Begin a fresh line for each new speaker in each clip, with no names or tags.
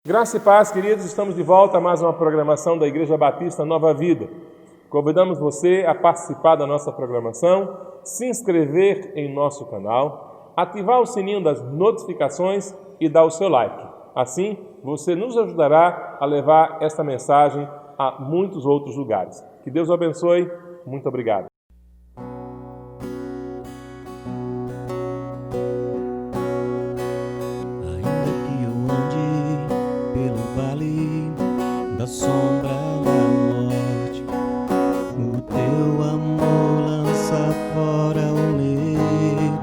Graça e paz, queridos, estamos de volta a mais uma programação da Igreja Batista Nova Vida. Convidamos você a participar da nossa programação, se inscrever em nosso canal, ativar o sininho das notificações e dar o seu like. Assim, você nos ajudará a levar esta mensagem a muitos outros lugares. Que Deus o abençoe. Muito obrigado.
Da sombra da morte, o teu amor lança fora o medo.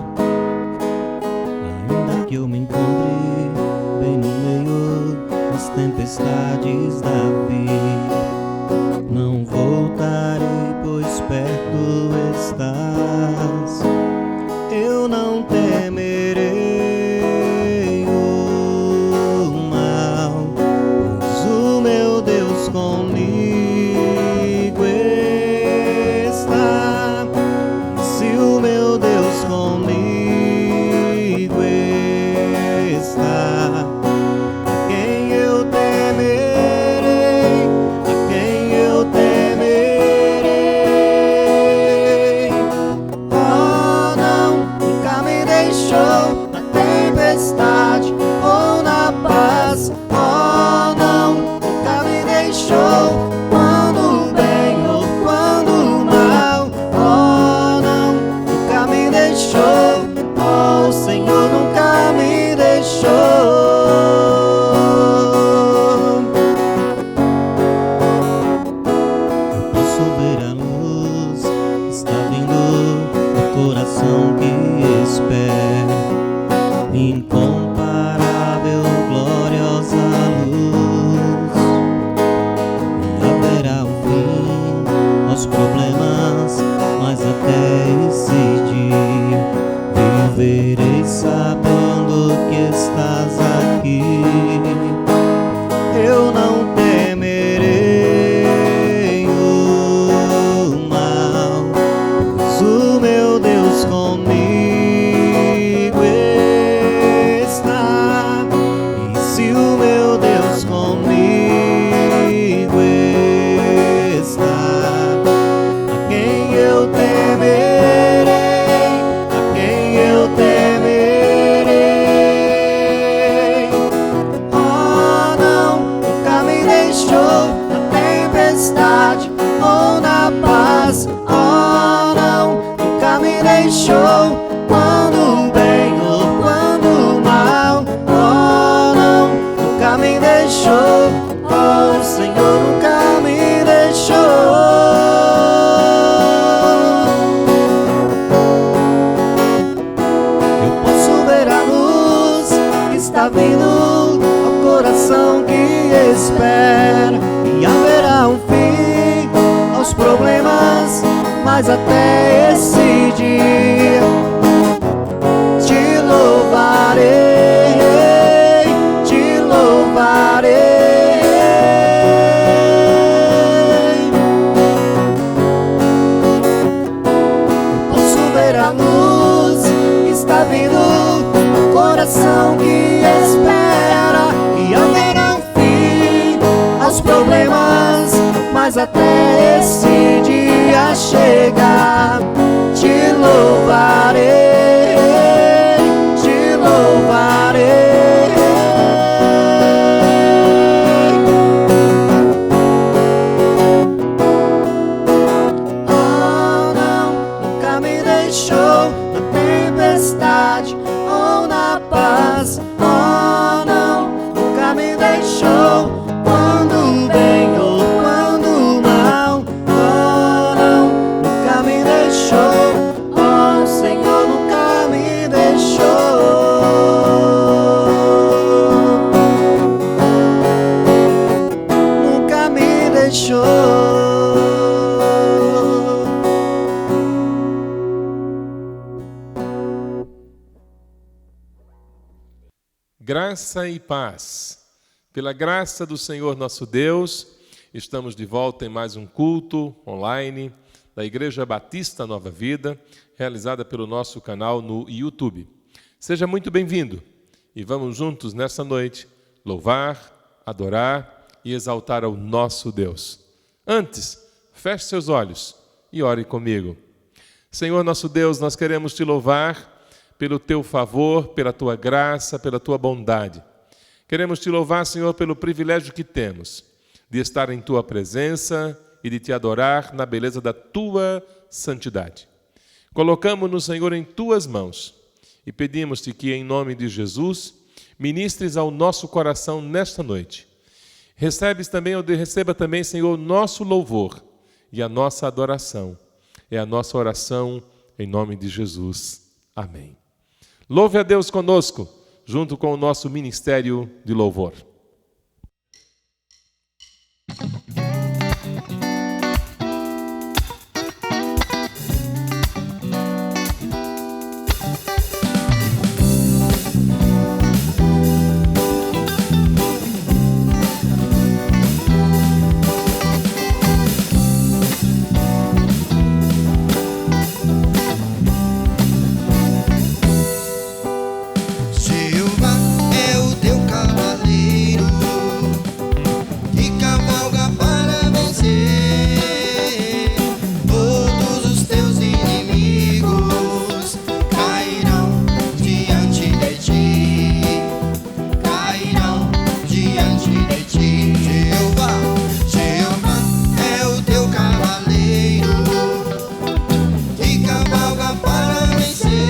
Ainda que eu me encontre bem no meio das tempestades da vida, não voltarei, pois perto estás. Eu não temerei comigo está. Se o meu Deus comigo está, a quem eu temerei, a quem eu temerei. Oh, não, nunca me deixou na tempestade ou na paz. Oh, não, nunca me deixou quando o bem ou quando o mal. Oh, não, nunca me deixou. Oh, o Senhor nunca me deixou. Eu posso ver a luz que está vindo do coração que espera, incomparável, gloriosa luz. Haverá um fim aos problemas, mas até esse dia viverei sabendo que estás aqui. Eu não temerei o mal, pois o meu Deus comigo está. E se o meu Deus comigo está, a quem eu temerei, a quem eu temerei. Oh, não, nunca me deixou na tempestade ou na paz. Oh, não, nunca me deixou quando o bem ou quando o mal. Oh, não, nunca me deixou. Oh, o Senhor nunca me deixou. Eu posso ver a luz que está vindo ao coração que espera, e haverá um fim aos problemas, mas até esse dia te louvarei, te louvarei. A luz que está vindo no coração que espera, e haverá um fim aos problemas, mas até esse dia chegar te louvarei, te louvarei. Na tempestade ou na paz. Oh, não, nunca me deixou quando o bem ou quando o mal. Oh, não, nunca me deixou. Oh, o Senhor nunca me deixou. Nunca me deixou.
Graça e paz. Pela graça do Senhor nosso Deus, estamos de volta em mais um culto online da Igreja Batista Nova Vida, realizada pelo nosso canal no YouTube. Seja muito bem-vindo e vamos juntos nessa noite louvar, adorar e exaltar ao nosso Deus. Antes, feche seus olhos e ore comigo. Senhor nosso Deus, nós queremos te louvar pelo teu favor, pela tua graça, pela tua bondade. Queremos te louvar, Senhor, pelo privilégio que temos de estar em tua presença e de te adorar na beleza da tua santidade. Colocamos-nos, Senhor, em tuas mãos e pedimos-te que, em nome de Jesus, ministres ao nosso coração nesta noite. Receba também, Senhor, nosso louvor e a nossa adoração. É a nossa oração em nome de Jesus. Amém. Louve a Deus conosco, junto com o nosso ministério de louvor.
Jeová é o teu cavaleiro que cavalga para vencer. Todos os teus inimigos cairão diante de ti, cairão diante de ti. Jeová é o teu cavaleiro que cavalga para vencer.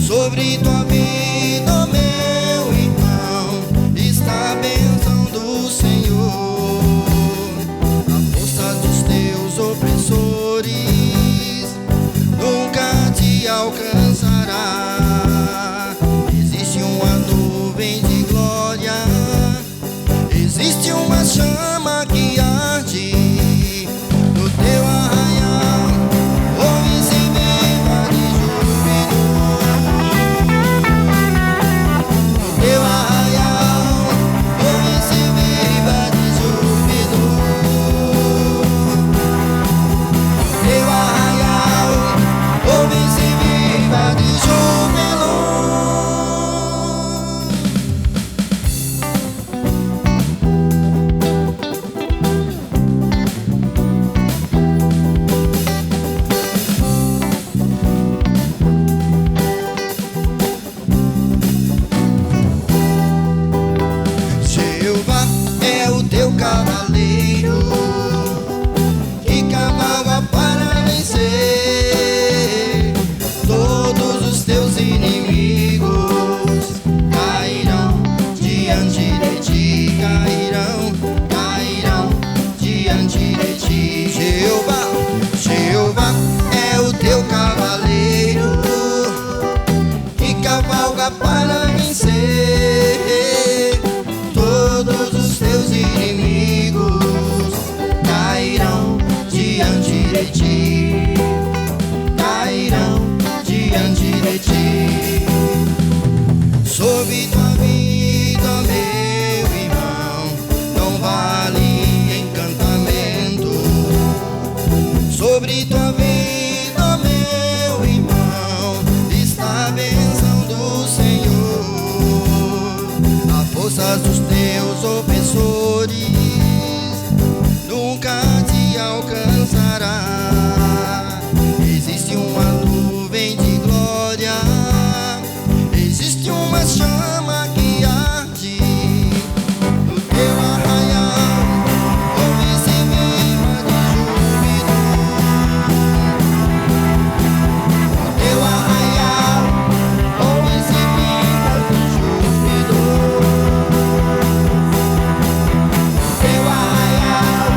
Sobre tua vida, ó meu irmão, está a bênção do Senhor. A força dos teus opressores nunca te alcançará. Existe uma nuvem de glória, existe uma chama que arde no teu arraial. Ouve-se viva de júbilo. Teu arraial, ouve-se viva de júbilo. Teu arraial, ouve-se viva de júbilo. Jeová é o teu cavaleiro que cavalga para vencer. Todos os teus inimigos cairão diante de ti, cairão diante de ti. Jeová é o teu cavaleiro que cavalga para vencer. Todos os teus inimigos cairão diante de ti, cairão diante de ti. Sobre tua vida, ó meu irmão, não vale encantamento. Sobre tua vida, ó meu irmão, está a bênção do Senhor. A força dos teus opressores nunca te alcançará. Existe uma nuvem de glória, existe uma chama que arde no teu arraial. Ouve-se viva de júbilo. No teu arraial, ouve-se viva de júbilo. Teu arraial,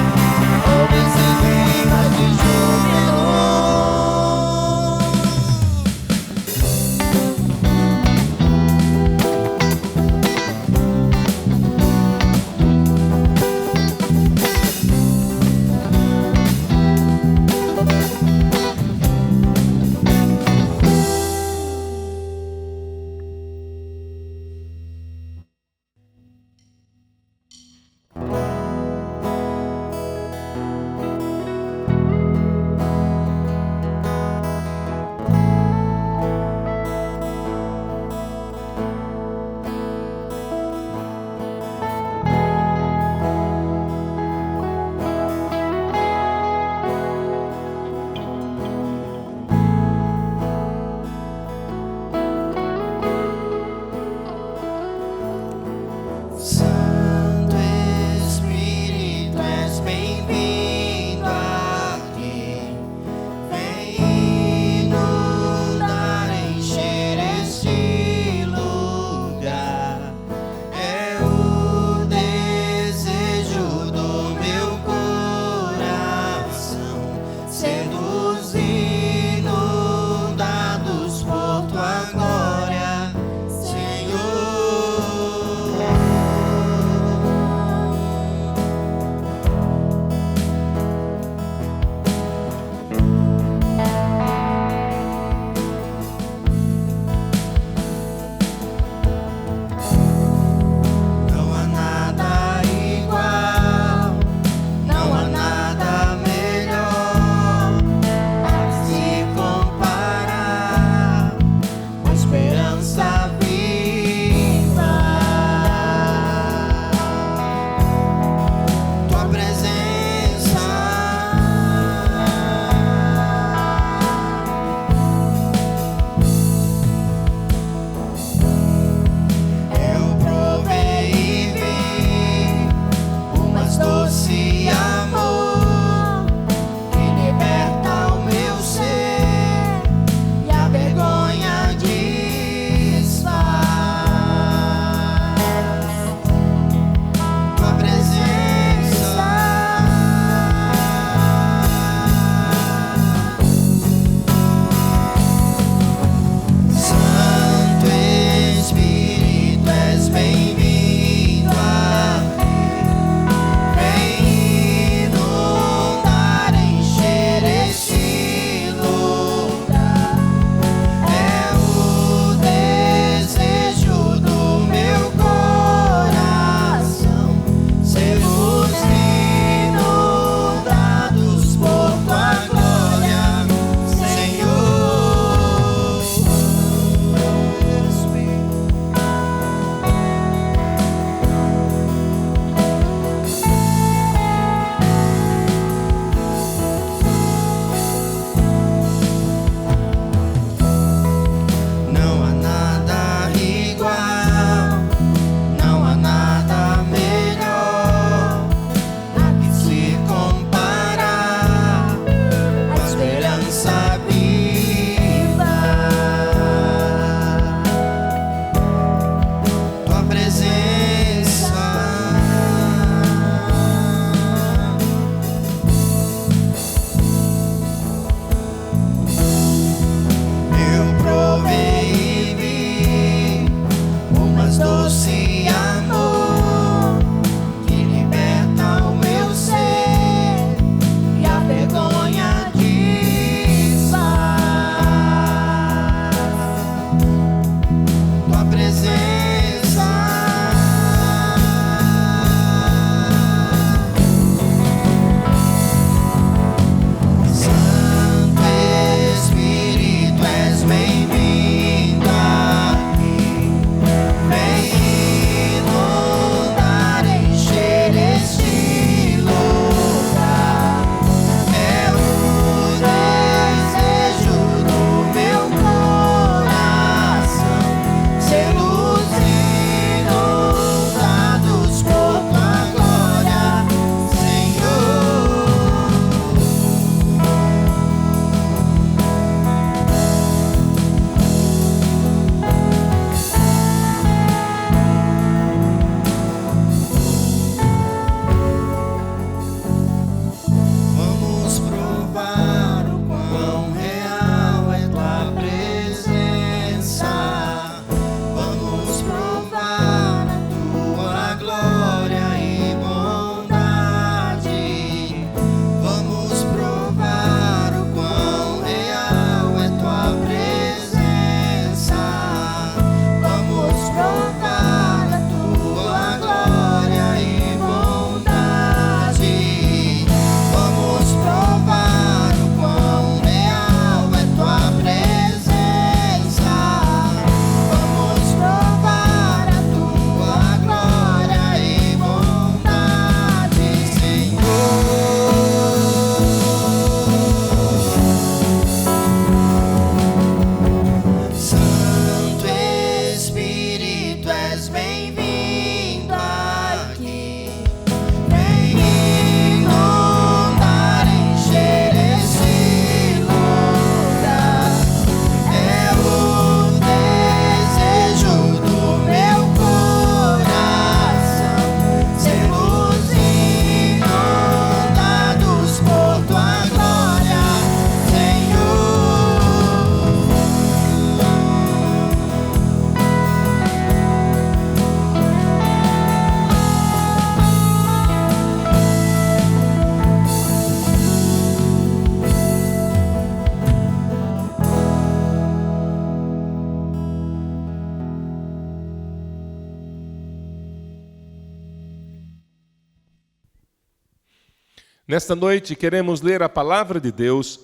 Nesta noite queremos ler a palavra de Deus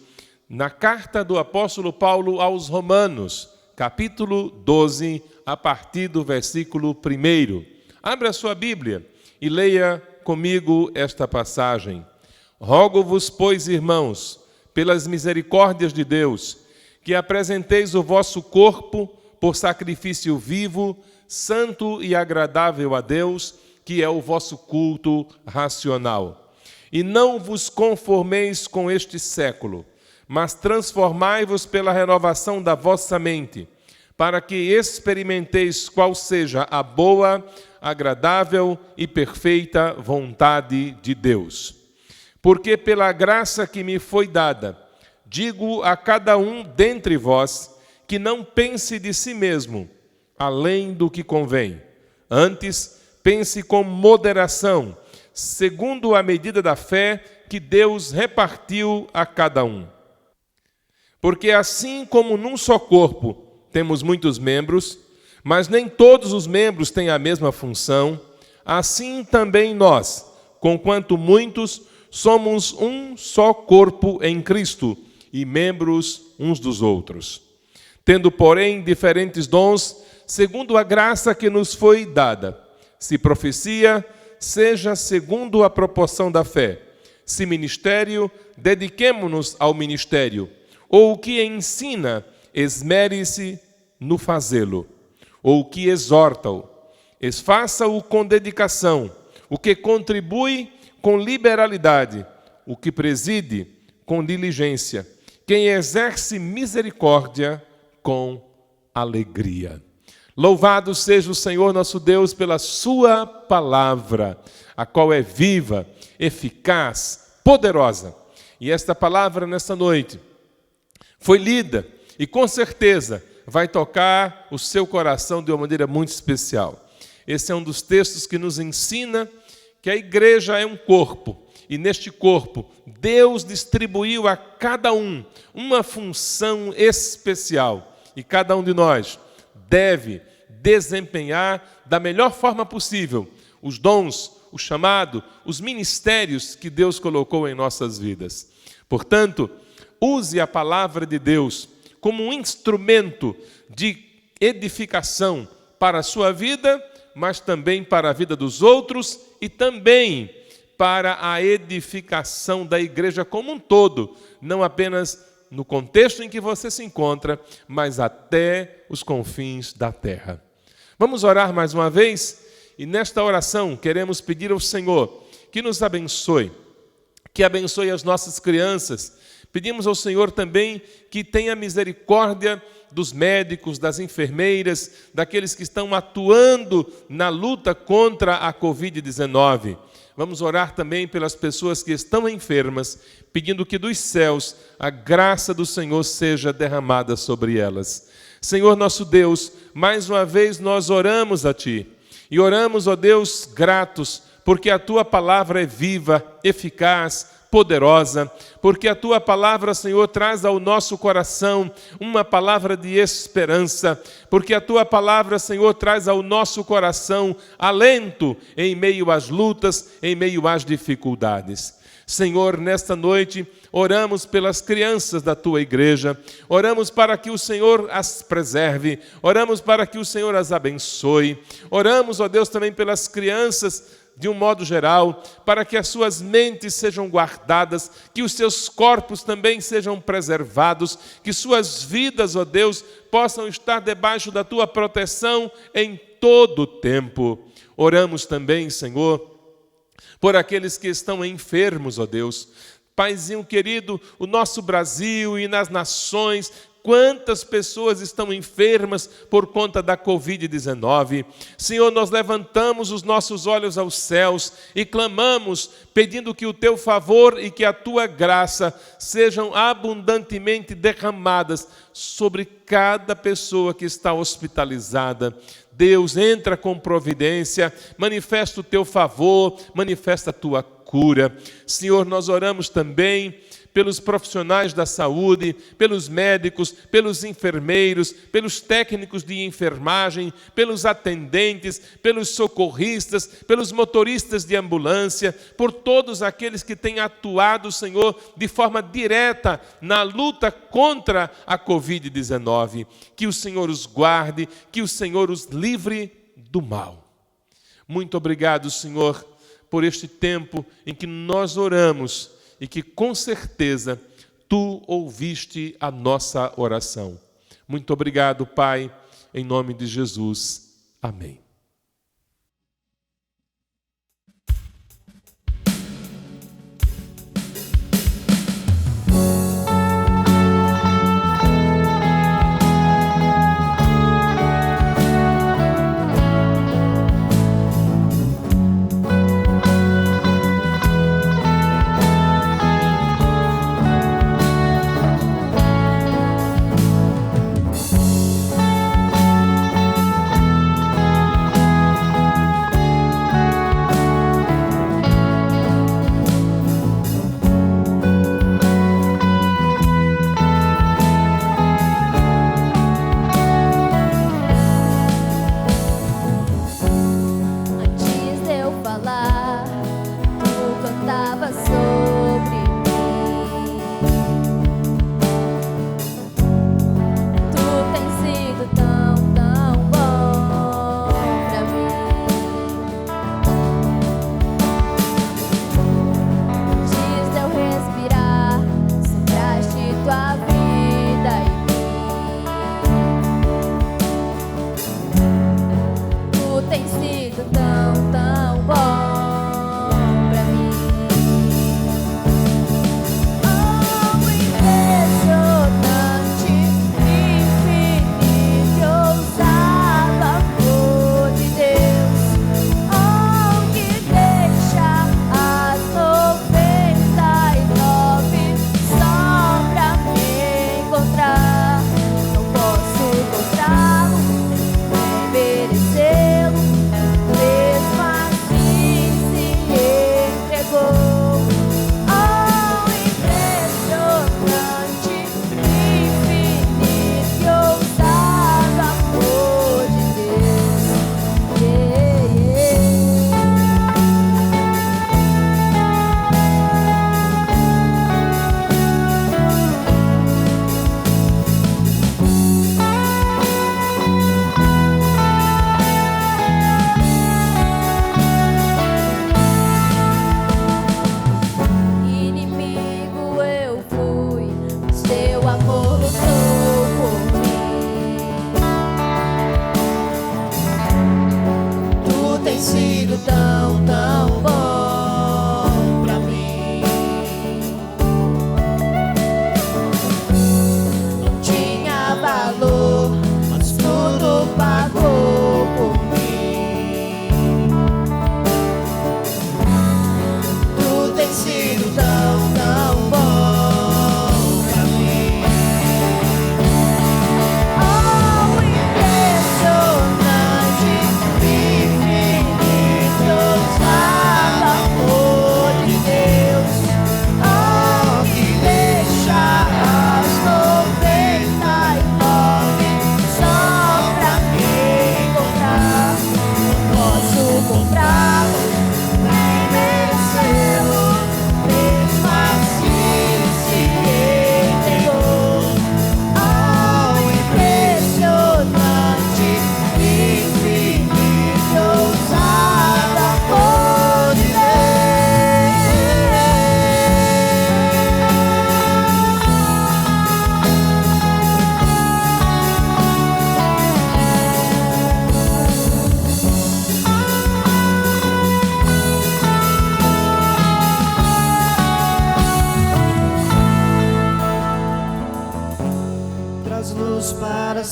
na carta do apóstolo Paulo aos Romanos, capítulo 12, a partir do versículo 1. Abra a sua Bíblia e leia comigo esta passagem. Rogo-vos, pois, irmãos, pelas misericórdias de Deus, que apresenteis o vosso corpo por sacrifício vivo, santo e agradável a Deus, que é o vosso culto racional. E não vos conformeis com este século, mas transformai-vos pela renovação da vossa mente, para que experimenteis qual seja a boa, agradável e perfeita vontade de Deus. Porque pela graça que me foi dada, digo a cada um dentre vós, que não pense de si mesmo, além do que convém. Antes, pense com moderação, segundo a medida da fé que Deus repartiu a cada um. Porque assim como num só corpo temos muitos membros, mas nem todos os membros têm a mesma função, assim também nós, conquanto muitos, somos um só corpo em Cristo e membros uns dos outros. Tendo, porém, diferentes dons, segundo a graça que nos foi dada. Se profecia, seja segundo a proporção da fé. Se ministério, dediquemo-nos ao ministério. Ou o que ensina, esmere-se no fazê-lo. Ou o que exorta-o, faça-o com dedicação. O que contribui, com liberalidade. O que preside, com diligência. Quem exerce misericórdia, com alegria. Louvado seja o Senhor nosso Deus pela sua palavra, a qual é viva, eficaz, poderosa. E esta palavra nesta noite foi lida e com certeza vai tocar o seu coração de uma maneira muito especial. Esse é um dos textos que nos ensina que a igreja é um corpo. E neste corpo, Deus distribuiu a cada um uma função especial. E cada um de nós deve desempenhar da melhor forma possível os dons, o chamado, os ministérios que Deus colocou em nossas vidas. Portanto, use a palavra de Deus como um instrumento de edificação para a sua vida, mas também para a vida dos outros e também para a edificação da igreja como um todo, não apenas no contexto em que você se encontra, mas até os confins da terra. Vamos orar mais uma vez? E nesta oração queremos pedir ao Senhor que nos abençoe, que abençoe as nossas crianças. Pedimos ao Senhor também que tenha misericórdia dos médicos, das enfermeiras, daqueles que estão atuando na luta contra a Covid-19. Vamos orar também pelas pessoas que estão enfermas, pedindo que dos céus a graça do Senhor seja derramada sobre elas. Senhor nosso Deus, mais uma vez nós oramos a Ti. E oramos, ó Deus, gratos, porque a Tua palavra é viva, eficaz, poderosa, porque a Tua palavra, Senhor, traz ao nosso coração uma palavra de esperança, porque a Tua palavra, Senhor, traz ao nosso coração alento em meio às lutas, em meio às dificuldades. Senhor, nesta noite, oramos pelas crianças da Tua igreja, oramos para que o Senhor as preserve, oramos para que o Senhor as abençoe, oramos, ó Deus, também pelas crianças de um modo geral, para que as suas mentes sejam guardadas, que os seus corpos também sejam preservados, que suas vidas, ó Deus, possam estar debaixo da Tua proteção em todo o tempo. Oramos também, Senhor, por aqueles que estão enfermos, ó Deus. Paizinho querido, o nosso Brasil e nas nações, quantas pessoas estão enfermas por conta da Covid-19. Senhor, nós levantamos os nossos olhos aos céus e clamamos, pedindo que o Teu favor e que a Tua graça sejam abundantemente derramadas sobre cada pessoa que está hospitalizada. Deus, entra com providência, manifesta o Teu favor, manifesta a Tua cura. Senhor, nós oramos também pelos profissionais da saúde, pelos médicos, pelos enfermeiros, pelos técnicos de enfermagem, pelos atendentes, pelos socorristas, pelos motoristas de ambulância, por todos aqueles que têm atuado, Senhor, de forma direta na luta contra a Covid-19. Que o Senhor os guarde, que o Senhor os livre do mal. Muito obrigado, Senhor, por este tempo em que nós oramos e que, com certeza, Tu ouviste a nossa oração. Muito obrigado, Pai, em nome de Jesus. Amém.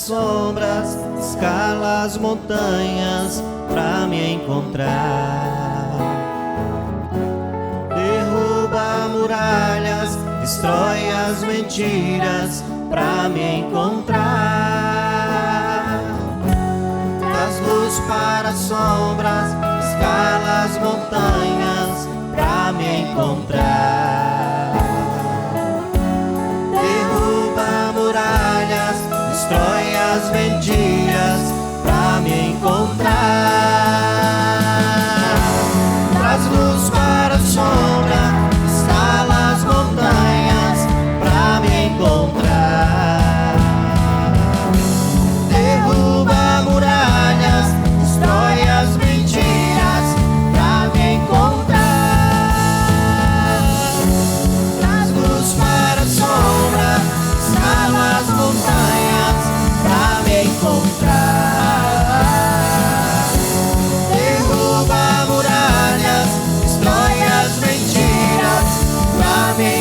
sombras, escala as montanhas pra me encontrar. Derruba muralhas, destrói as mentiras pra me encontrar. Das luz para as sombras, escala as montanhas pra me encontrar.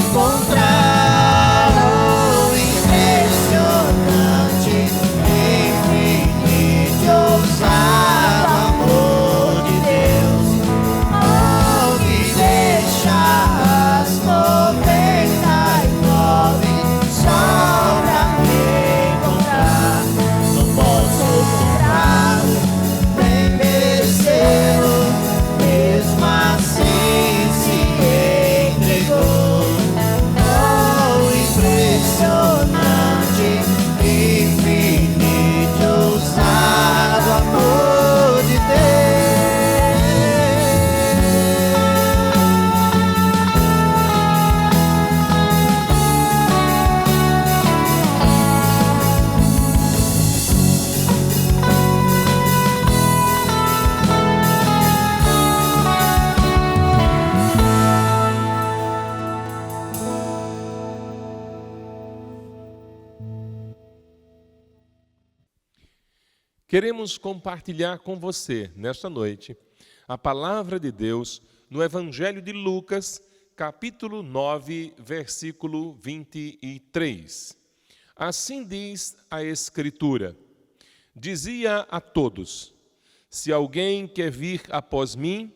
encontrar o impressionante, infinito, ousado amor de Deus, oh, que deixa as 99 só pra me encontrar. Não posso comprá-lo, nem merecê-lo, mesmo assim se entregou. Oh, impressionante, infinito, ousado amor de
Queremos compartilhar com você, nesta noite, a palavra de Deus no Evangelho de Lucas, capítulo 9, versículo 23. Assim diz a Escritura: dizia a todos: se alguém quer vir após mim,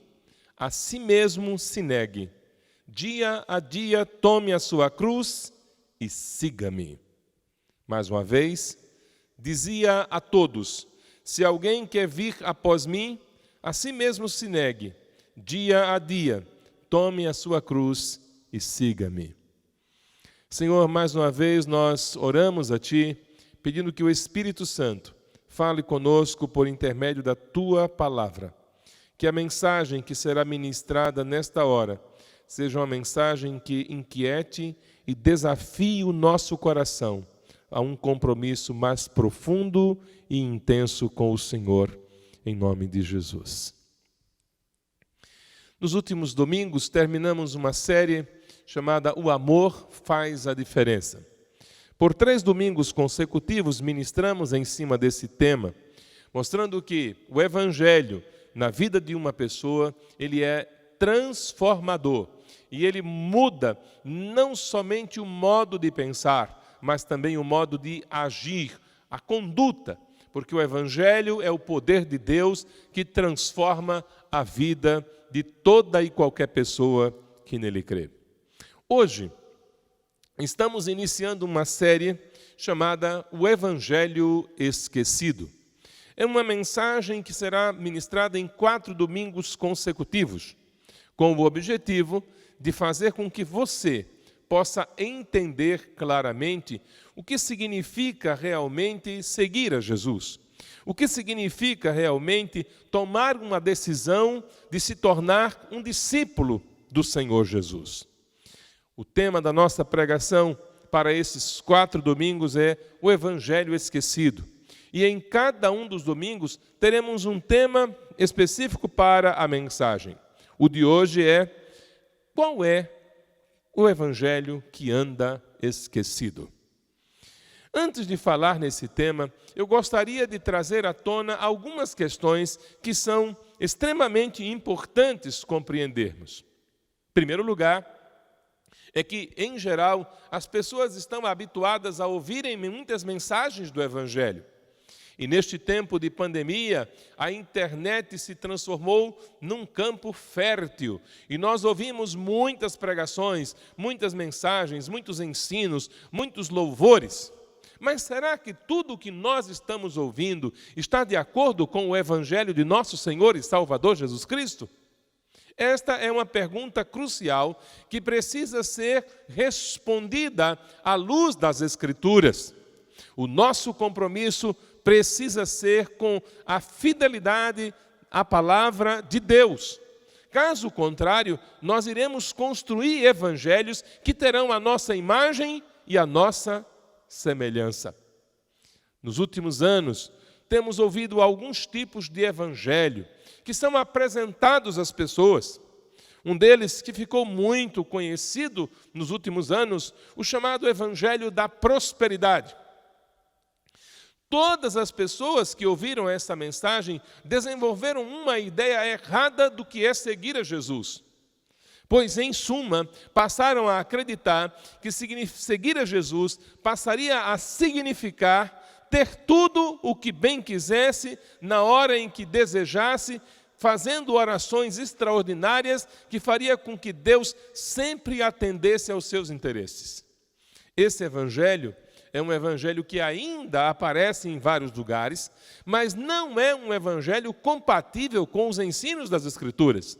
a si mesmo se negue. Dia a dia tome a sua cruz e siga-me. Mais uma vez, dizia a todos: se alguém quer vir após mim, a si mesmo se negue. Dia a dia tome a sua cruz e siga-me. Senhor, mais uma vez nós oramos a Ti, pedindo que o Espírito Santo fale conosco por intermédio da Tua palavra. Que a mensagem que será ministrada nesta hora seja uma mensagem que inquiete e desafie o nosso coração a um compromisso mais profundo e intenso com o Senhor, em nome de Jesus. Nos últimos domingos, terminamos uma série chamada O Amor Faz a Diferença. Por 3 domingos consecutivos, ministramos em cima desse tema, mostrando que o Evangelho, na vida de uma pessoa, ele é transformador. E ele muda não somente o modo de pensar, mas também o modo de agir, a conduta, porque o Evangelho é o poder de Deus que transforma a vida de toda e qualquer pessoa que nele crê. Hoje, estamos iniciando uma série chamada O Evangelho Esquecido. É uma mensagem que será ministrada em 4 domingos consecutivos, com o objetivo de fazer com que você possa entender claramente o que significa realmente seguir a Jesus. O que significa realmente tomar uma decisão de se tornar um discípulo do Senhor Jesus. O tema da nossa pregação para esses 4 domingos é o Evangelho Esquecido. E em cada um dos domingos teremos um tema específico para a mensagem. O de hoje é: qual é o Evangelho que anda esquecido? Antes de falar nesse tema, eu gostaria de trazer à tona algumas questões que são extremamente importantes compreendermos. Em primeiro lugar, é que, em geral, as pessoas estão habituadas a ouvirem muitas mensagens do Evangelho. E neste tempo de pandemia, a internet se transformou num campo fértil. E nós ouvimos muitas pregações, muitas mensagens, muitos ensinos, muitos louvores. Mas será que tudo o que nós estamos ouvindo está de acordo com o Evangelho de nosso Senhor e Salvador Jesus Cristo? Esta é uma pergunta crucial que precisa ser respondida à luz das Escrituras. O nosso compromisso precisa ser com a fidelidade à palavra de Deus. Caso contrário, nós iremos construir evangelhos que terão a nossa imagem e a nossa semelhança. Nos últimos anos, temos ouvido alguns tipos de evangelho que são apresentados às pessoas. Um deles, que ficou muito conhecido nos últimos anos, o chamado evangelho da prosperidade. Todas as pessoas que ouviram essa mensagem desenvolveram uma ideia errada do que é seguir a Jesus. Pois, em suma, passaram a acreditar que seguir a Jesus passaria a significar ter tudo o que bem quisesse, na hora em que desejasse, fazendo orações extraordinárias que faria com que Deus sempre atendesse aos seus interesses. Esse evangelho é um evangelho que ainda aparece em vários lugares, mas não é um evangelho compatível com os ensinos das Escrituras.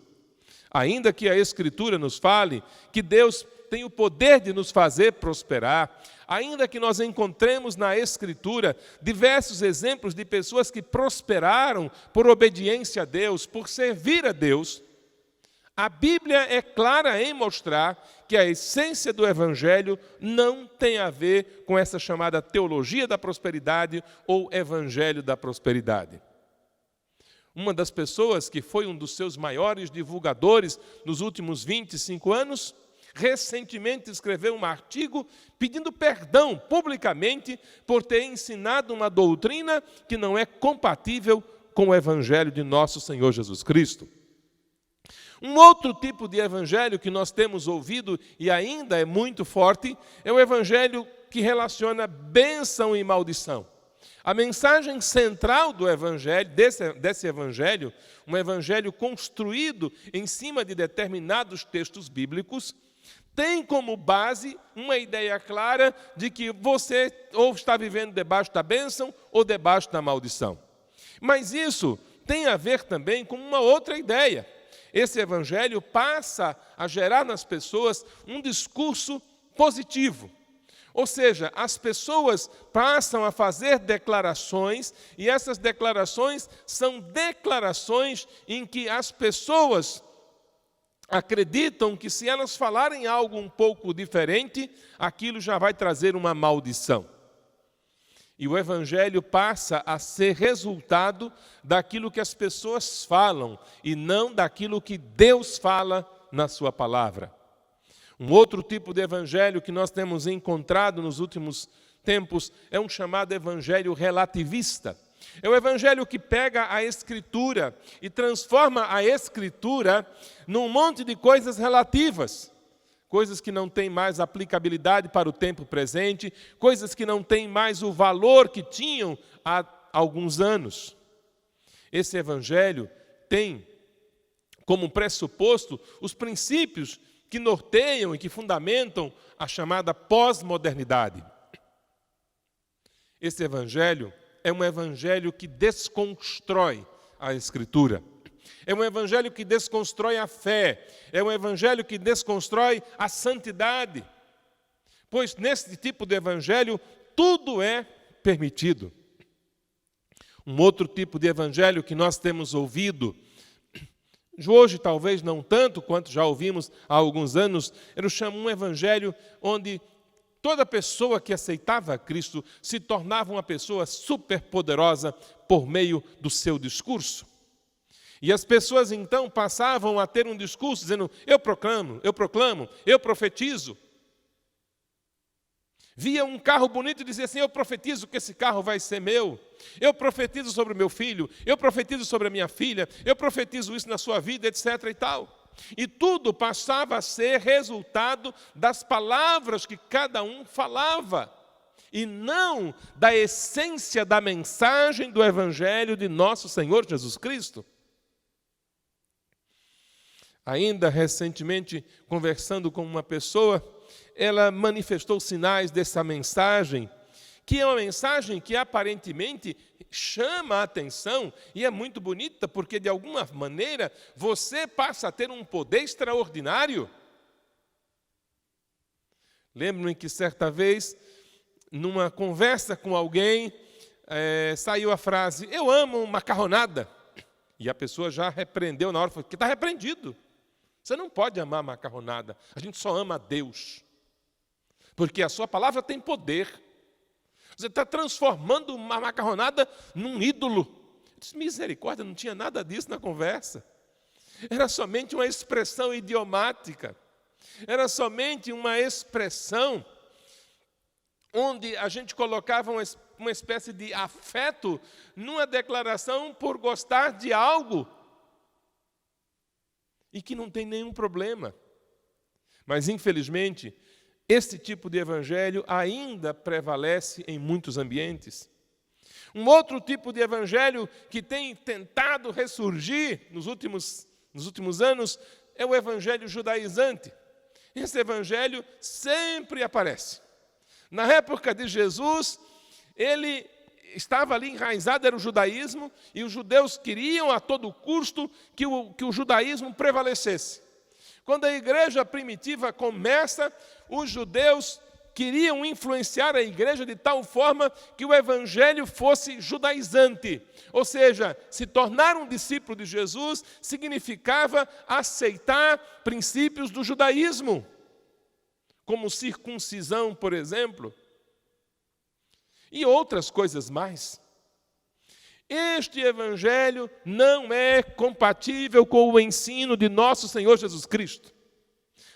Ainda que a Escritura nos fale que Deus tem o poder de nos fazer prosperar, ainda que nós encontremos na Escritura diversos exemplos de pessoas que prosperaram por obediência a Deus, por servir a Deus, a Bíblia é clara em mostrar que a essência do Evangelho não tem a ver com essa chamada teologia da prosperidade ou Evangelho da prosperidade. Uma das pessoas que foi um dos seus maiores divulgadores nos últimos 25 anos, recentemente escreveu um artigo pedindo perdão publicamente por ter ensinado uma doutrina que não é compatível com o Evangelho de nosso Senhor Jesus Cristo. Um outro tipo de evangelho que nós temos ouvido e ainda é muito forte é o evangelho que relaciona bênção e maldição. A mensagem central do evangelho, desse evangelho, um evangelho construído em cima de determinados textos bíblicos, tem como base uma ideia clara de que você ou está vivendo debaixo da bênção ou debaixo da maldição. Mas isso tem a ver também com uma outra ideia. Esse evangelho passa a gerar nas pessoas um discurso positivo. Ou seja, as pessoas passam a fazer declarações, e essas declarações são declarações em que as pessoas acreditam que se elas falarem algo um pouco diferente, aquilo já vai trazer uma maldição. E o Evangelho passa a ser resultado daquilo que as pessoas falam, e não daquilo que Deus fala na sua palavra. Um outro tipo de evangelho que nós temos encontrado nos últimos tempos é um chamado evangelho relativista. É o evangelho que pega a Escritura e transforma a Escritura num monte de coisas relativas. Coisas que não têm mais aplicabilidade para o tempo presente, coisas que não têm mais o valor que tinham há alguns anos. Esse evangelho tem como pressuposto os princípios que norteiam e que fundamentam a chamada pós-modernidade. Esse evangelho é um evangelho que desconstrói a Escritura. É um evangelho que desconstrói a fé. É um evangelho que desconstrói a santidade. Pois nesse tipo de evangelho, tudo é permitido. Um outro tipo de evangelho que nós temos ouvido, hoje talvez não tanto quanto já ouvimos há alguns anos, era um evangelho onde toda pessoa que aceitava Cristo se tornava uma pessoa superpoderosa por meio do seu discurso. E as pessoas então passavam a ter um discurso dizendo: eu proclamo, eu profetizo. Via um carro bonito e dizia assim: eu profetizo que esse carro vai ser meu. Eu profetizo sobre o meu filho, eu profetizo sobre a minha filha, eu profetizo isso na sua vida, etc. e tal. E tudo passava a ser resultado das palavras que cada um falava, e não da essência da mensagem do Evangelho de nosso Senhor Jesus Cristo. Ainda recentemente, conversando com uma pessoa, ela manifestou sinais dessa mensagem, que é uma mensagem que aparentemente chama a atenção e é muito bonita, porque de alguma maneira você passa a ter um poder extraordinário. Lembro-me que certa vez, numa conversa com alguém, saiu a frase: eu amo macarronada. E a pessoa já repreendeu na hora, falou: que está repreendido. Você não pode amar macarronada, a gente só ama a Deus. Porque a sua palavra tem poder. Você está transformando uma macarronada num ídolo. Eu disse: misericórdia, não tinha nada disso na conversa. Era somente uma expressão idiomática. Era somente uma expressão onde a gente colocava uma espécie de afeto numa declaração por gostar de algo. E que não tem nenhum problema. Mas, infelizmente, esse tipo de evangelho ainda prevalece em muitos ambientes. Um outro tipo de evangelho que tem tentado ressurgir nos últimos anos é o evangelho judaizante. Esse evangelho sempre aparece. Na época de Jesus, ele estava ali enraizado, era o judaísmo, e os judeus queriam a todo custo que o judaísmo prevalecesse. Quando a igreja primitiva começa, os judeus queriam influenciar a igreja de tal forma que o evangelho fosse judaizante. Ou seja, se tornar um discípulo de Jesus significava aceitar princípios do judaísmo, como circuncisão, por exemplo, e outras coisas mais. Este evangelho não é compatível com o ensino de nosso Senhor Jesus Cristo.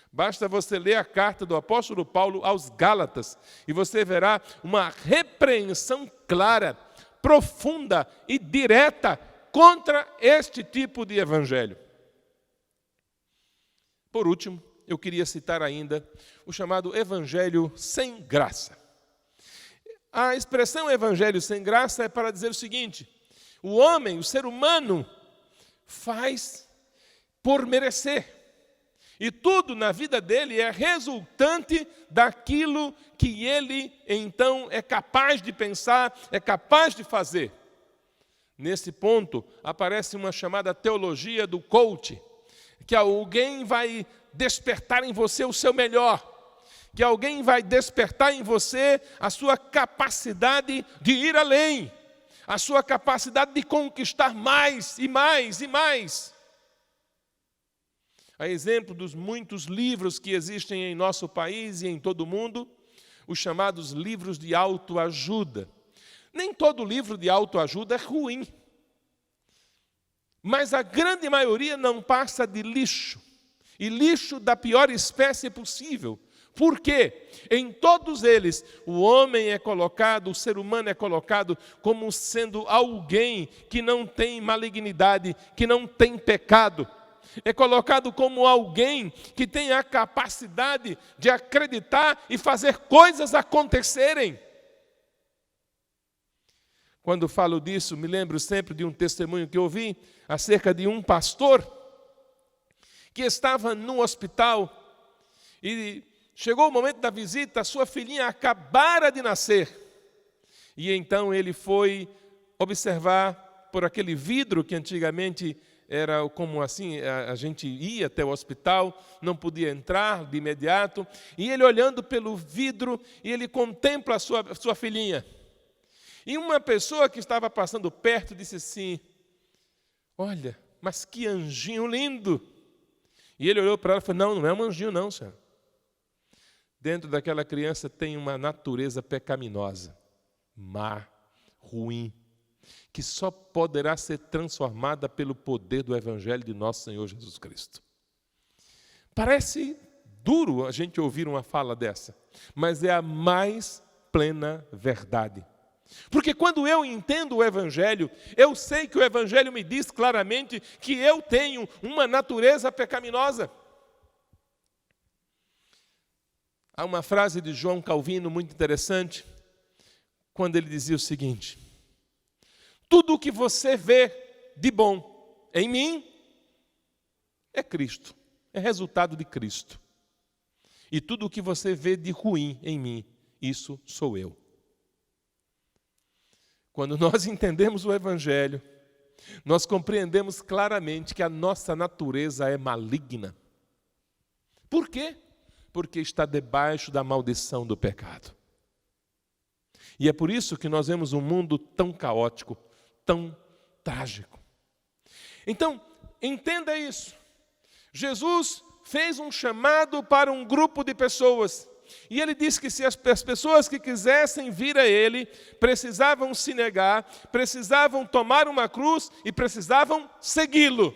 Basta você ler a carta do apóstolo Paulo aos Gálatas e você verá uma repreensão clara, profunda e direta contra este tipo de evangelho. Por último, eu queria citar ainda o chamado evangelho sem graça. A expressão evangelho sem graça é para dizer o seguinte: o homem, o ser humano, faz por merecer. E tudo na vida dele é resultante daquilo que ele, então, é capaz de pensar, é capaz de fazer. Nesse ponto, aparece uma chamada teologia do coach, que alguém vai despertar em você o seu melhor, que alguém vai despertar em você a sua capacidade de ir além, a sua capacidade de conquistar mais e mais e mais. A exemplo dos muitos livros que existem em nosso país e em todo o mundo, os chamados livros de autoajuda. Nem todo livro de autoajuda é ruim, mas a grande maioria não passa de lixo, e lixo da pior espécie possível. Por quê? Em todos eles, o homem é colocado, o ser humano é colocado como sendo alguém que não tem malignidade, que não tem pecado. É colocado como alguém que tem a capacidade de acreditar e fazer coisas acontecerem. Quando falo disso, me lembro sempre de um testemunho que eu ouvi acerca de um pastor que estava no hospital e chegou o momento da visita, a sua filhinha acabara de nascer. E então ele foi observar por aquele vidro que antigamente era como assim, a gente ia até o hospital, não podia entrar de imediato, e ele olhando pelo vidro, e ele contempla a sua filhinha. E uma pessoa que estava passando perto disse assim: olha, mas que anjinho lindo. E ele olhou para ela e falou: não é um anjinho não, senhor. Dentro daquela criança tem uma natureza pecaminosa, má, ruim, que só poderá ser transformada pelo poder do Evangelho de nosso Senhor Jesus Cristo. Parece duro a gente ouvir uma fala dessa, mas é a mais plena verdade. Porque quando eu entendo o Evangelho, eu sei que o Evangelho me diz claramente que eu tenho uma natureza pecaminosa. Há uma frase de João Calvino muito interessante, quando ele dizia o seguinte: tudo o que você vê de bom em mim é Cristo, é resultado de Cristo. E tudo o que você vê de ruim em mim, isso sou eu. Quando nós entendemos o Evangelho, nós compreendemos claramente que a nossa natureza é maligna. Por quê? Porque está debaixo da maldição do pecado. E é por isso que nós vemos um mundo tão caótico, tão trágico. Então, entenda isso. Jesus fez um chamado para um grupo de pessoas. E ele disse que se as pessoas que quisessem vir a ele, precisavam se negar, precisavam tomar uma cruz e precisavam segui-lo.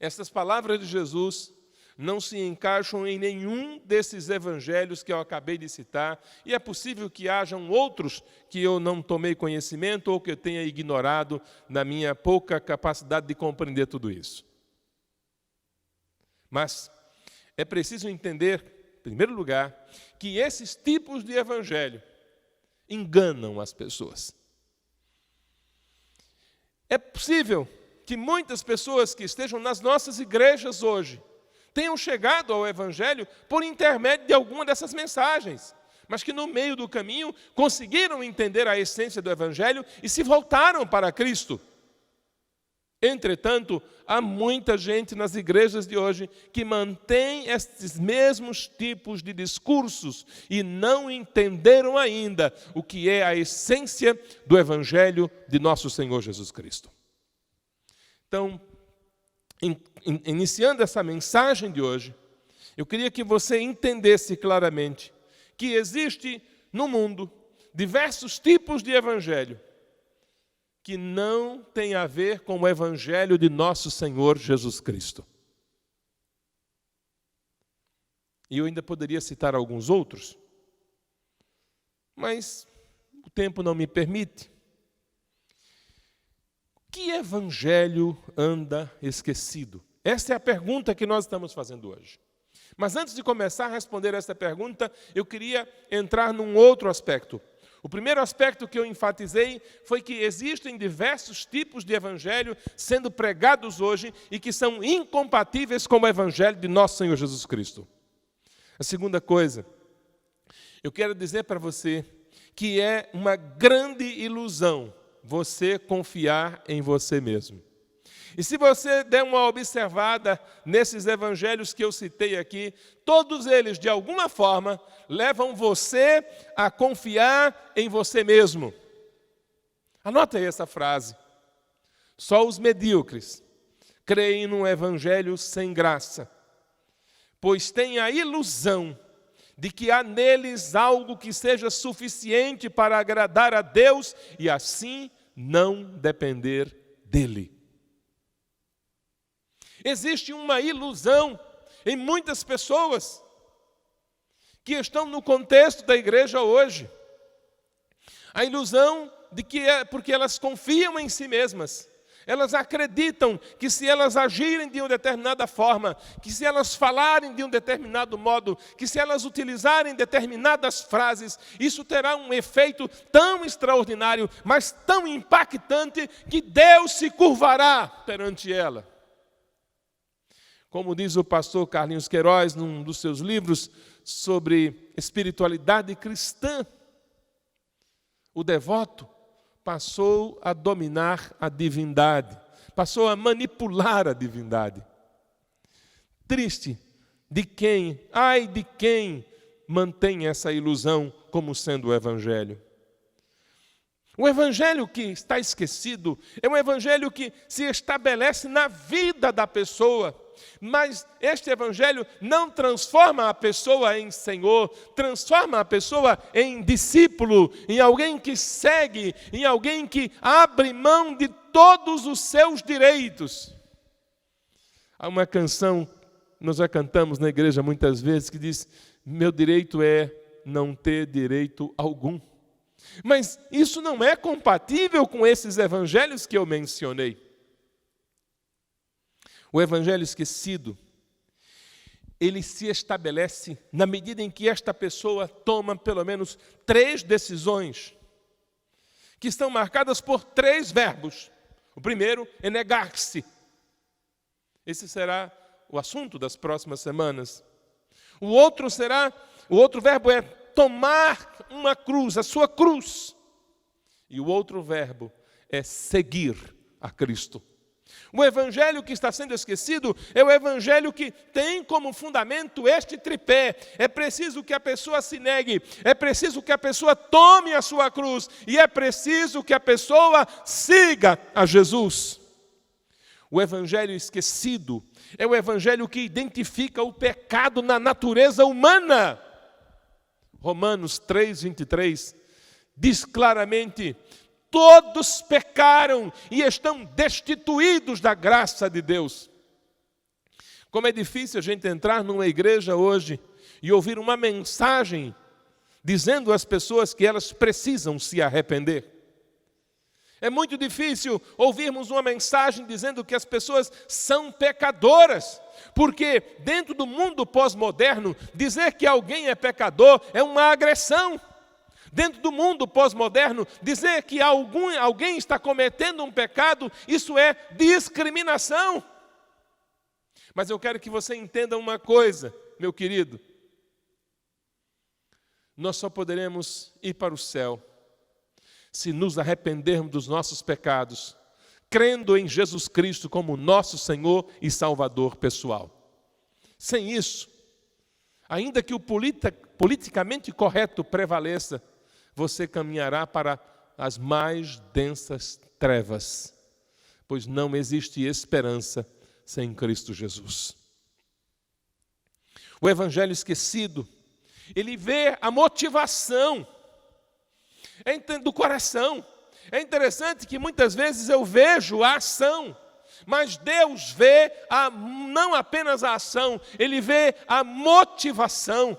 Essas palavras de Jesus não se encaixam em nenhum desses evangelhos que eu acabei de citar, e é possível que hajam outros que eu não tomei conhecimento ou que eu tenha ignorado na minha pouca capacidade de compreender tudo isso. Mas é preciso entender, em primeiro lugar, que esses tipos de evangelho enganam as pessoas. É possível que muitas pessoas que estejam nas nossas igrejas hoje tenham chegado ao evangelho por intermédio de alguma dessas mensagens, mas que no meio do caminho conseguiram entender a essência do evangelho e se voltaram para Cristo. Entretanto, há muita gente nas igrejas de hoje que mantém esses mesmos tipos de discursos e não entenderam ainda o que é a essência do evangelho de nosso Senhor Jesus Cristo. Então, iniciando essa mensagem de hoje, eu queria que você entendesse claramente que existe no mundo diversos tipos de evangelho que não tem a ver com o evangelho de nosso Senhor Jesus Cristo. E eu ainda poderia citar alguns outros, mas o tempo não me permite. Que evangelho anda esquecido? Essa é a pergunta que nós estamos fazendo hoje. Mas antes de começar a responder essa pergunta, eu queria entrar num outro aspecto. O primeiro aspecto que eu enfatizei foi que existem diversos tipos de evangelho sendo pregados hoje e que são incompatíveis com o evangelho de nosso Senhor Jesus Cristo. A segunda coisa, eu quero dizer para você que é uma grande ilusão você confiar em você mesmo. E se você der uma observada nesses evangelhos que eu citei aqui, todos eles, de alguma forma, levam você a confiar em você mesmo. Anota aí essa frase. Só os medíocres creem num evangelho sem graça, pois têm a ilusão de que há neles algo que seja suficiente para agradar a Deus e assim não depender dele. Existe uma ilusão em muitas pessoas que estão no contexto da igreja hoje. A ilusão de que é porque elas confiam em si mesmas. Elas acreditam que se elas agirem de uma determinada forma, que se elas falarem de um determinado modo, que se elas utilizarem determinadas frases, isso terá um efeito tão extraordinário, mas tão impactante, que Deus se curvará perante ela. Como diz o pastor Carlinhos Queiroz, num dos seus livros sobre espiritualidade cristã, o devoto passou a dominar a divindade, passou a manipular a divindade. Triste ai de quem mantém essa ilusão como sendo o evangelho. O evangelho que está esquecido é um evangelho que se estabelece na vida da pessoa, mas este evangelho não transforma a pessoa em Senhor, transforma a pessoa em discípulo, em alguém que segue, em alguém que abre mão de todos os seus direitos. Há uma canção, nós já cantamos na igreja muitas vezes, que diz: meu direito é não ter direito algum. Mas isso não é compatível com esses evangelhos que eu mencionei. O evangelho esquecido, ele se estabelece na medida em que esta pessoa toma pelo menos 3 decisões, que estão marcadas por 3 verbos. O primeiro é negar-se. Esse será o assunto das próximas semanas. O outro verbo é tomar uma cruz, a sua cruz. E o outro verbo é seguir a Cristo. O evangelho que está sendo esquecido é o evangelho que tem como fundamento este tripé. É preciso que a pessoa se negue, é preciso que a pessoa tome a sua cruz e é preciso que a pessoa siga a Jesus. O evangelho esquecido é o evangelho que identifica o pecado na natureza humana. Romanos 3:23 diz claramente: todos pecaram e estão destituídos da graça de Deus. Como é difícil a gente entrar numa igreja hoje e ouvir uma mensagem dizendo às pessoas que elas precisam se arrepender. É muito difícil ouvirmos uma mensagem dizendo que as pessoas são pecadoras, porque dentro do mundo pós-moderno, dizer que alguém é pecador é uma agressão. Dentro do mundo pós-moderno, dizer que alguém está cometendo um pecado, isso é discriminação. Mas eu quero que você entenda uma coisa, meu querido. Nós só poderemos ir para o céu se nos arrependermos dos nossos pecados, crendo em Jesus Cristo como nosso Senhor e Salvador pessoal. Sem isso, ainda que o politicamente correto prevaleça, você caminhará para as mais densas trevas, pois não existe esperança sem Cristo Jesus. O evangelho esquecido, ele vê a motivação do coração. É interessante que muitas vezes eu vejo a ação, mas Deus vê não apenas a ação, Ele vê a motivação.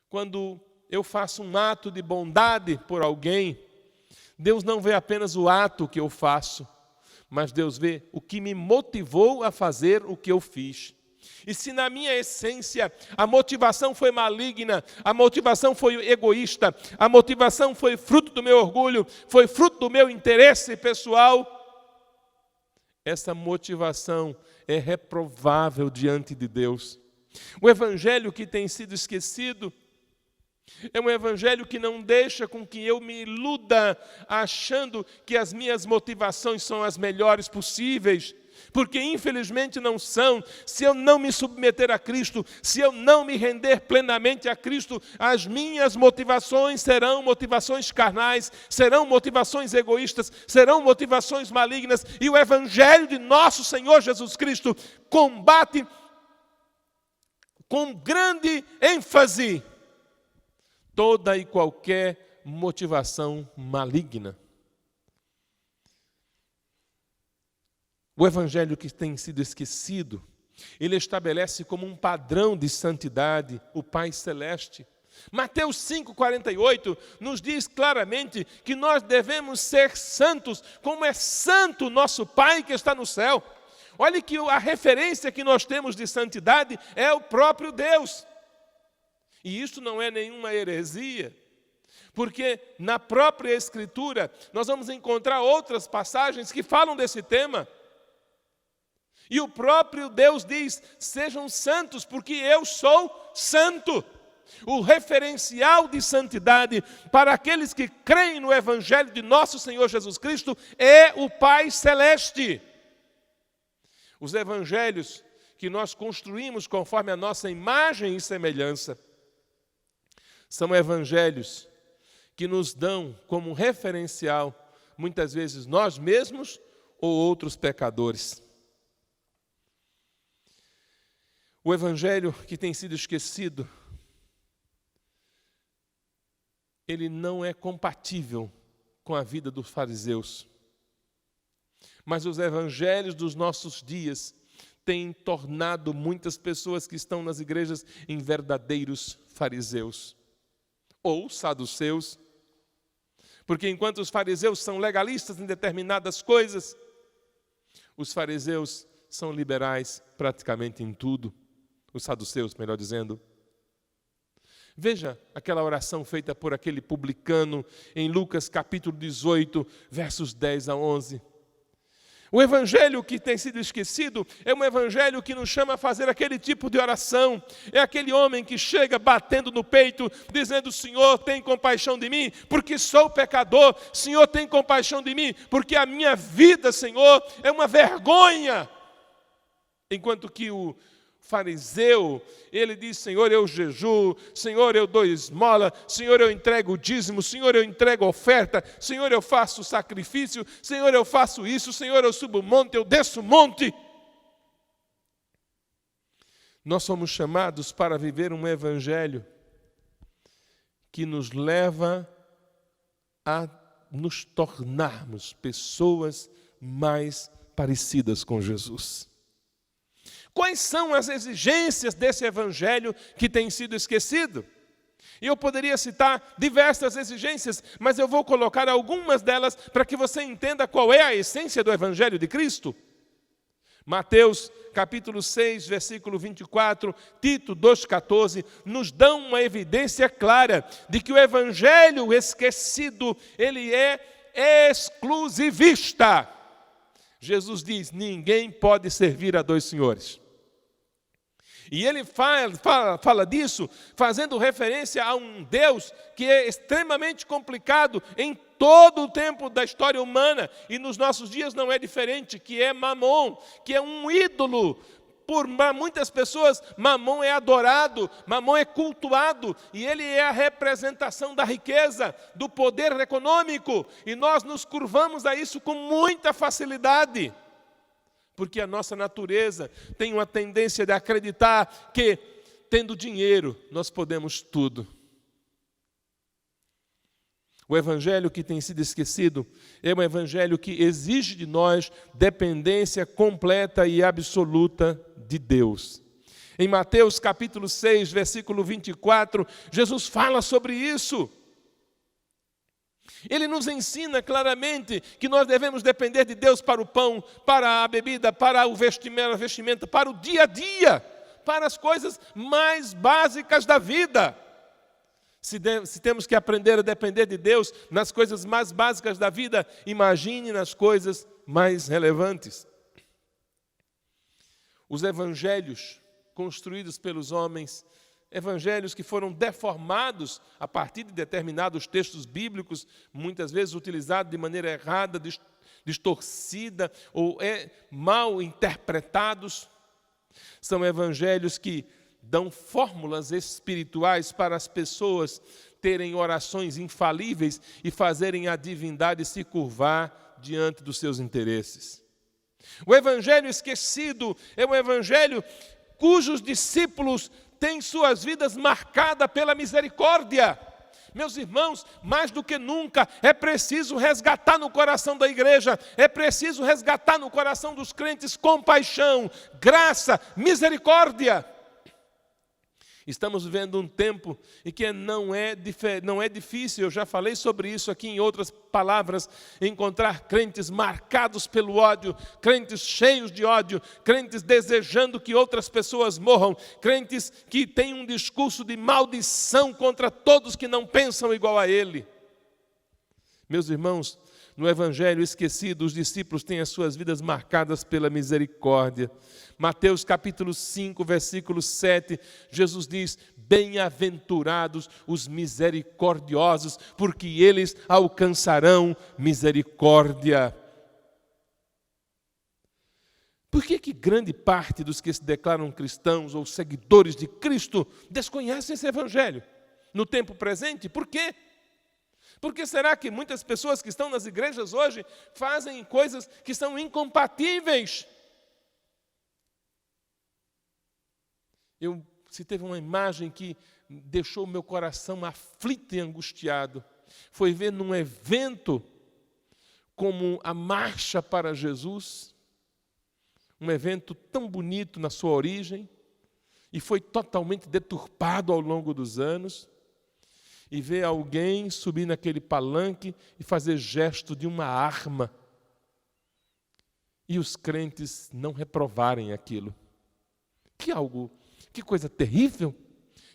Quando eu faço um ato de bondade por alguém, Deus não vê apenas o ato que eu faço, mas Deus vê o que me motivou a fazer o que eu fiz. E se na minha essência a motivação foi maligna, a motivação foi egoísta, a motivação foi fruto do meu orgulho, foi fruto do meu interesse pessoal, essa motivação é reprovável diante de Deus. O evangelho que tem sido esquecido é um evangelho que não deixa com que eu me iluda achando que as minhas motivações são as melhores possíveis, porque infelizmente não são. Se eu não me submeter a Cristo, se eu não me render plenamente a Cristo, as minhas motivações serão motivações carnais, serão motivações egoístas, serão motivações malignas, e o evangelho de nosso Senhor Jesus Cristo combate com grande ênfase toda e qualquer motivação maligna. O evangelho que tem sido esquecido, ele estabelece como um padrão de santidade o Pai Celeste. Mateus 5,48 nos diz claramente que nós devemos ser santos, como é santo nosso Pai que está no céu. Olhe que a referência que nós temos de santidade é o próprio Deus. E isso não é nenhuma heresia, porque na própria Escritura nós vamos encontrar outras passagens que falam desse tema. E o próprio Deus diz: sejam santos, porque eu sou santo. O referencial de santidade para aqueles que creem no Evangelho de nosso Senhor Jesus Cristo é o Pai Celeste. Os evangelhos que nós construímos conforme a nossa imagem e semelhança são evangelhos que nos dão como referencial, muitas vezes, nós mesmos ou outros pecadores. O evangelho que tem sido esquecido, ele não é compatível com a vida dos fariseus. Mas os evangelhos dos nossos dias têm tornado muitas pessoas que estão nas igrejas em verdadeiros fariseus ou saduceus. Porque enquanto os fariseus são legalistas em determinadas coisas, os fariseus são liberais praticamente em tudo. Os saduceus, melhor dizendo. Veja aquela oração feita por aquele publicano em Lucas capítulo 18, versos 10 a 11. O evangelho que tem sido esquecido é um evangelho que nos chama a fazer aquele tipo de oração. É aquele homem que chega batendo no peito, dizendo: Senhor, tem compaixão de mim, porque sou pecador. Senhor, tem compaixão de mim, porque a minha vida, Senhor, é uma vergonha. Enquanto que o fariseu, ele diz: Senhor, eu jejuo, Senhor, eu dou esmola, Senhor, eu entrego o dízimo, Senhor, eu entrego a oferta, Senhor, eu faço sacrifício, Senhor, eu faço isso, Senhor, eu subo o monte, eu desço o monte. Nós somos chamados para viver um evangelho que nos leva a nos tornarmos pessoas mais parecidas com Jesus. Quais são as exigências desse evangelho que tem sido esquecido? E eu poderia citar diversas exigências, mas eu vou colocar algumas delas para que você entenda qual é a essência do Evangelho de Cristo. Mateus capítulo 6, versículo 24, Tito 2,14, nos dão uma evidência clara de que o Evangelho esquecido, ele é exclusivista. Jesus diz, ninguém pode servir a dois senhores. E ele fala disso fazendo referência a um Deus que é extremamente complicado em todo o tempo da história humana, e nos nossos dias não é diferente, que é Mamon, que é um ídolo. Por muitas pessoas, Mamon é adorado, Mamon é cultuado, e ele é a representação da riqueza, do poder econômico, e nós nos curvamos a isso com muita facilidade. Porque a nossa natureza tem uma tendência de acreditar que, tendo dinheiro, nós podemos tudo. O evangelho que tem sido esquecido é um evangelho que exige de nós dependência completa e absoluta de Deus. Em Mateus capítulo 6, versículo 24, Jesus fala sobre isso. Ele nos ensina claramente que nós devemos depender de Deus para o pão, para a bebida, para o vestimenta, para o dia a dia, para as coisas mais básicas da vida. Se temos que aprender a depender de Deus nas coisas mais básicas da vida, imagine nas coisas mais relevantes. Os evangelhos construídos pelos homens, evangelhos que foram deformados a partir de determinados textos bíblicos, muitas vezes utilizados de maneira errada, distorcida ou mal interpretados. São evangelhos que dão fórmulas espirituais para as pessoas terem orações infalíveis e fazerem a divindade se curvar diante dos seus interesses. O evangelho esquecido é um evangelho cujos discípulos têm suas vidas marcadas pela misericórdia. Meus irmãos, mais do que nunca, é preciso resgatar no coração da igreja, é preciso resgatar no coração dos crentes compaixão, graça, misericórdia. Estamos vivendo um tempo em que não é difícil, eu já falei sobre isso aqui em outras palavras, encontrar crentes marcados pelo ódio, crentes cheios de ódio, crentes desejando que outras pessoas morram, crentes que têm um discurso de maldição contra todos que não pensam igual a ele. Meus irmãos, no evangelho esquecido, os discípulos têm as suas vidas marcadas pela misericórdia. Mateus capítulo 5, versículo 7, Jesus diz, bem-aventurados os misericordiosos, porque eles alcançarão misericórdia. Por que grande parte dos que se declaram cristãos ou seguidores de Cristo desconhecem esse evangelho? No tempo presente, por quê? Por que será que muitas pessoas que estão nas igrejas hoje fazem coisas que são incompatíveis? Se teve uma imagem que deixou o meu coração aflito e angustiado, foi ver num evento como a Marcha para Jesus, um evento tão bonito na sua origem, e foi totalmente deturpado ao longo dos anos, e ver alguém subir naquele palanque e fazer gesto de uma arma, e os crentes não reprovarem aquilo. Que coisa terrível,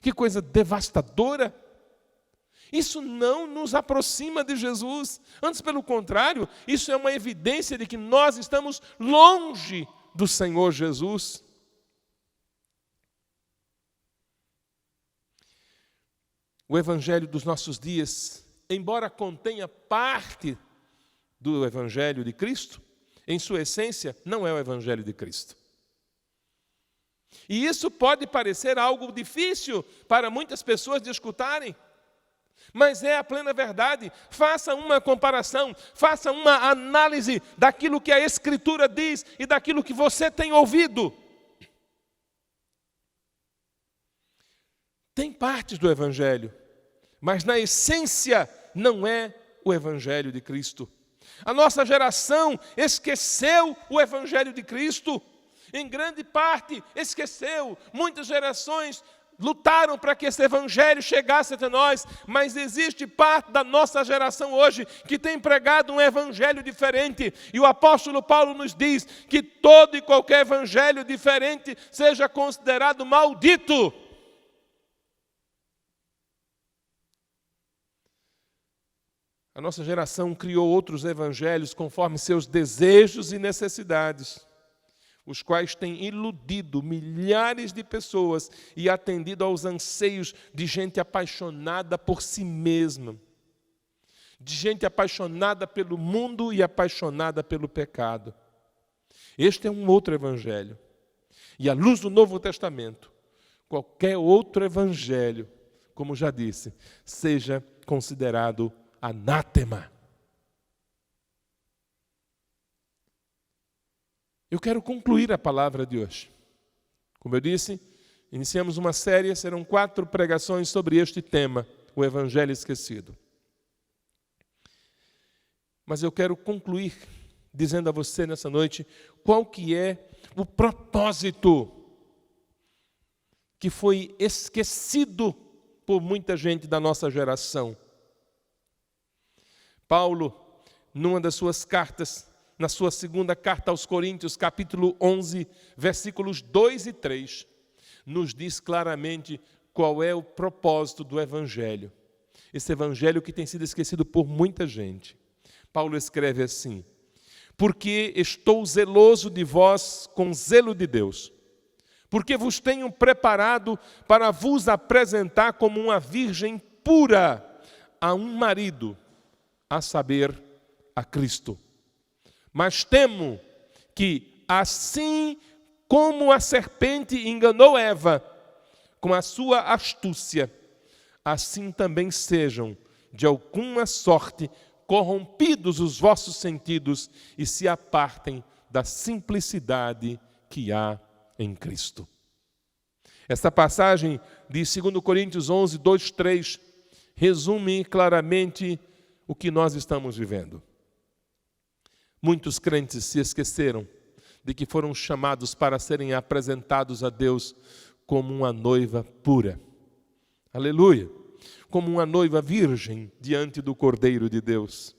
que coisa devastadora. Isso não nos aproxima de Jesus, antes pelo contrário, isso é uma evidência de que nós estamos longe do Senhor Jesus. O evangelho dos nossos dias, embora contenha parte do evangelho de Cristo, em sua essência não é o evangelho de Cristo. E isso pode parecer algo difícil para muitas pessoas de escutarem, mas é a plena verdade. Faça uma comparação, faça uma análise daquilo que a Escritura diz e daquilo que você tem ouvido. Tem partes do evangelho, mas na essência não é o evangelho de Cristo. A nossa geração esqueceu o evangelho de Cristo. Em grande parte esqueceu. Muitas gerações lutaram para que esse evangelho chegasse até nós, mas existe parte da nossa geração hoje que tem pregado um evangelho diferente, e o apóstolo Paulo nos diz que todo e qualquer evangelho diferente seja considerado maldito. A nossa geração criou outros evangelhos conforme seus desejos e necessidades, os quais têm iludido milhares de pessoas e atendido aos anseios de gente apaixonada por si mesma, de gente apaixonada pelo mundo e apaixonada pelo pecado. Este é um outro evangelho. E à luz do Novo Testamento, qualquer outro evangelho, como já disse, seja considerado anátema. Eu quero concluir a palavra de hoje. Como eu disse, iniciamos uma série, serão 4 pregações sobre este tema, o Evangelho Esquecido. Mas eu quero concluir dizendo a você nessa noite qual que é o propósito que foi esquecido por muita gente da nossa geração. Paulo, numa das suas cartas, na sua segunda carta aos Coríntios, capítulo 11, versículos 2 e 3, nos diz claramente qual é o propósito do Evangelho. Esse Evangelho que tem sido esquecido por muita gente. Paulo escreve assim: porque estou zeloso de vós com zelo de Deus, porque vos tenho preparado para vos apresentar como uma virgem pura a um marido, a saber, a Cristo. Mas temo que, assim como a serpente enganou Eva com a sua astúcia, assim também sejam, de alguma sorte, corrompidos os vossos sentidos e se apartem da simplicidade que há em Cristo. Esta passagem de 2 Coríntios 11, 2, 3, resume claramente o que nós estamos vivendo. Muitos crentes se esqueceram de que foram chamados para serem apresentados a Deus como uma noiva pura. Aleluia! Como uma noiva virgem diante do Cordeiro de Deus.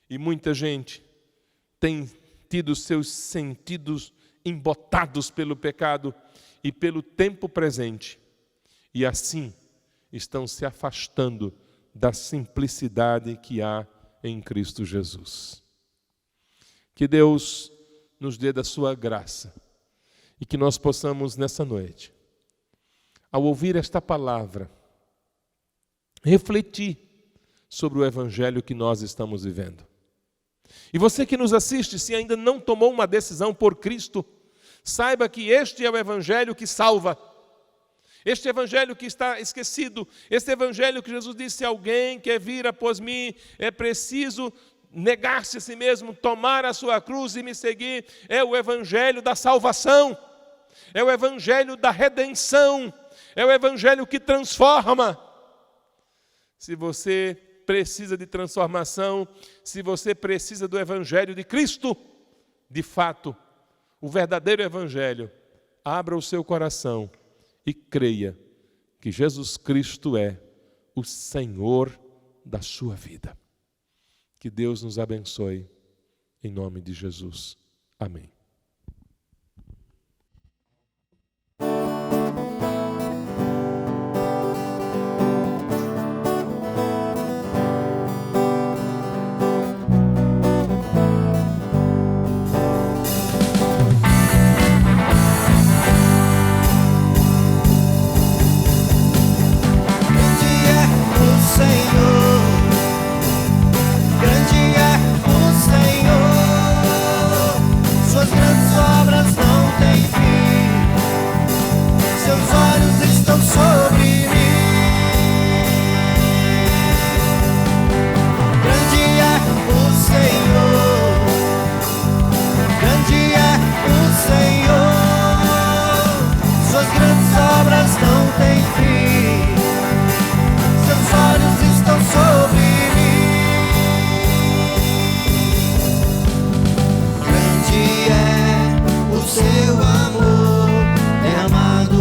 E muita gente tem tido seus sentidos embotados pelo pecado e pelo tempo presente. E assim estão se afastando da simplicidade que há em Cristo Jesus. Que Deus nos dê da sua graça e que nós possamos nessa noite, ao ouvir esta palavra, refletir sobre o Evangelho que nós estamos vivendo. E você que nos assiste, se ainda não tomou uma decisão por Cristo, saiba que este é o Evangelho que salva. Este Evangelho que está esquecido, este Evangelho que Jesus disse: se alguém quer vir após mim, é preciso negar-se a si mesmo, tomar a sua cruz e me seguir. É o Evangelho da salvação, é o Evangelho da redenção, é o Evangelho que transforma. Se você precisa de transformação, se você precisa do Evangelho de Cristo, de fato, o verdadeiro Evangelho, abra o seu coração e creia que Jesus Cristo é o Senhor da sua vida. Que Deus nos abençoe, em nome de Jesus. Amém.
Seu amor derramado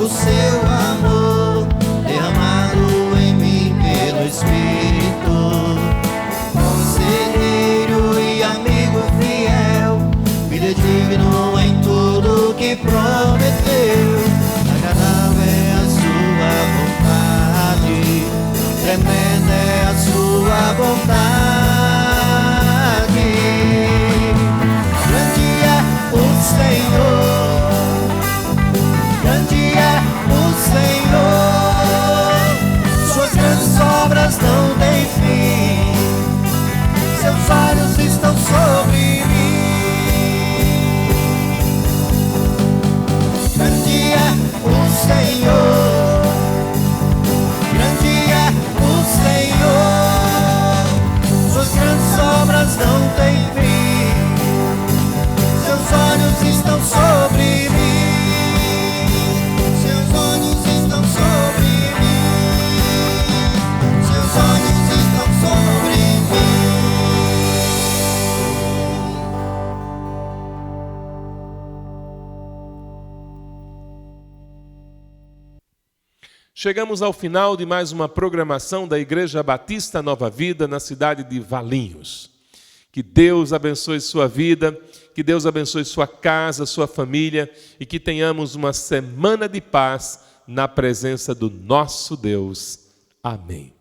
o seu amor derramado em mim pelo Espírito. Conselheiro e amigo fiel, fidedigno em tudo que prometeu. Agradável é a sua vontade, tremenda é a sua bondade. Grande é o Senhor, grande é o Senhor, suas grandes obras não têm fim, seus olhos estão sobre mim. Grande é o Senhor, grande é o Senhor, suas grandes obras não têm fim, seus olhos estão sobre mim. Seus olhos estão sobre mim, seus olhos estão sobre mim.
Chegamos ao final de mais uma programação da Igreja Batista Nova Vida na cidade de Valinhos. Que Deus abençoe sua vida, que Deus abençoe sua casa, sua família e que tenhamos uma semana de paz na presença do nosso Deus. Amém.